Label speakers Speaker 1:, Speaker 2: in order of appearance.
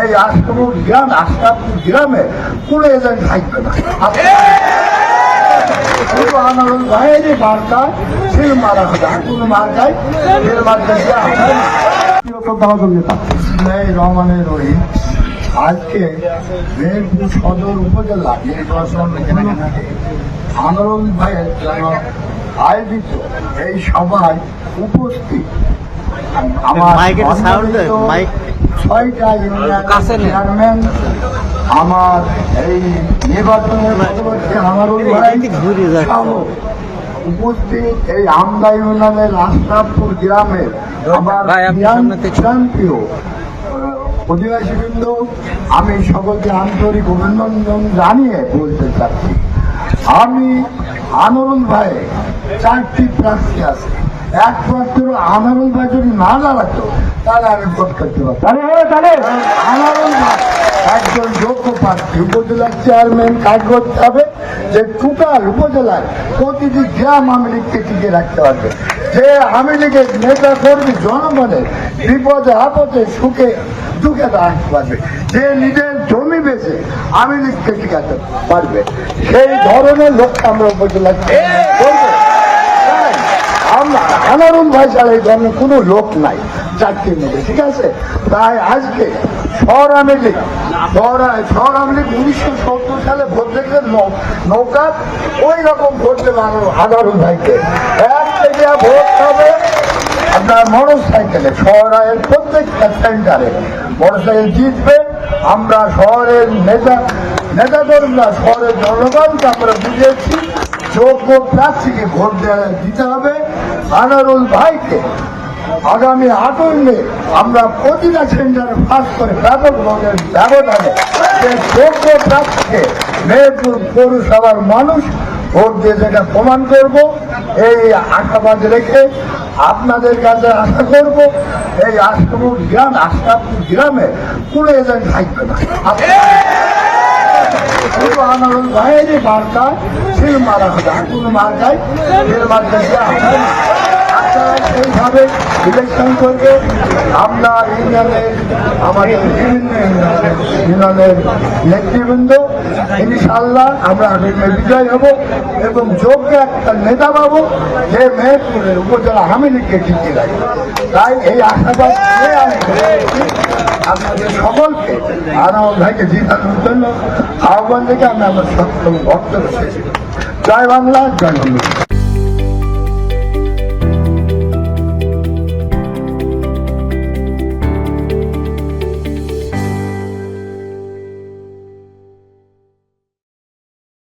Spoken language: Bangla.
Speaker 1: এই আশরাফপুর গ্রামে কোনো এজেন্ট থাকবে না। আনারুল ভাইয়ের মার্কায় সিল মারা হবে, আর কোনো মার্কায় সিল মারতে রহমানের রহিম আজকে মেহেরপুর সদর উপজেলা নির্বাচন আনারুল ভাইয়ের জন্য আয়োজিত এই সভায় উপস্থিত আমার 6টা ইউনিয়নের চেয়ারম্যান, আমার এই নির্বাচনের আনারুল ভাই সহ উপস্থিত এই আমদা ইউনিয়নের আশরাফপুর গ্রামের আমার প্রিয় অধিবাসীবৃন্দ, আমি সকলকে আন্তরিক অভিনন্দন জানিয়ে বলতে চাচ্ছি, আমি আনারুল ভাই 4টি প্রার্থী আছে, একমাত্র আনারুল ভাই যদি না দাঁড়াতো তাহলে আমি ভোট করতে পারতাম। আনারুল ভাই একজন যোগ্য প্রার্থী, উপজেলার চেয়ারম্যান কাজ করতে হবে যে টোটাল উপজেলায় প্রতিটি গ্রাম আওয়ামী লীগকে টিকে রাখতে পারবে, যে আওয়ামী লীগের নেতা কর্মী জনগণের বিপদে আপদে সুখে দুঃখে দাঁড়াতে পারবে, যে নিজের জমি বেচে আওয়ামী লীগকে টিকাতে পারবে, সেই ধরনের লক্ষ্য আমরা উপজেলায় করবো। আমরা আনারুল ভাই ছাড়া এই ধরনের কোনো লোক নাই 4টির মধ্যে, ঠিক আছে? তাই আজকে শহর আওয়ামী লীগ 1970 সালে ভোট দেখলেন নৌকা, ওই রকম ভোট দেবে আনারুল ভাইকে। এক থেকে ভোট হবে আপনার মোটর সাইকেলে, শহরের প্রত্যেকটা সেন্টারে মোটর সাইকেল জিতবে। আমরা শহরের নেতাকর্মীরা শহরের জনগণকে আমরা বুঝিয়েছি যোগ্য প্রার্থীকে ভোট দিতে হবে। আনারুল ভাইকে আগামী 8 মে আমরা প্রতিটা সেন্টারে ফাঁস করে ব্যাপক ভোটের ব্যবধানে যোগ্য প্রার্থীকে মেহেরপুর পৌরসভার মানুষ ভোট দিয়ে যেটা প্রমাণ করব, এই আশাবাদ রেখে আপনাদের কাছে আশা করব এই আশরাফপুর গ্রামে কোনো এজেন্ট থাকবে না। আনারুল ভাইয়ের মার্কায় সিল মারা হবে, আর কোনো মার্কায় সিল মারতে সেইভাবে ইলেকশন করবে। আমরা ইউনিয়নের আমাদের বিভিন্ন ইউনিয়নের নেতৃবৃন্দ ইনশাআল্লাহ আমরা বিজয় হব এবং যোগ্য একটা নেতা পাবো যে মেহেরপুরের উপজেলা আওয়ামী লীগকে টিকিয়ে রাখবে। তাই এই আশাবাদ আপনাদের সকলকে আনারুল ভাইকে জিতানোর জন্য আহ্বান থেকে আমি আমার সত্য বক্তব্য শেষ। জয় বাংলা, জয় বাংলা।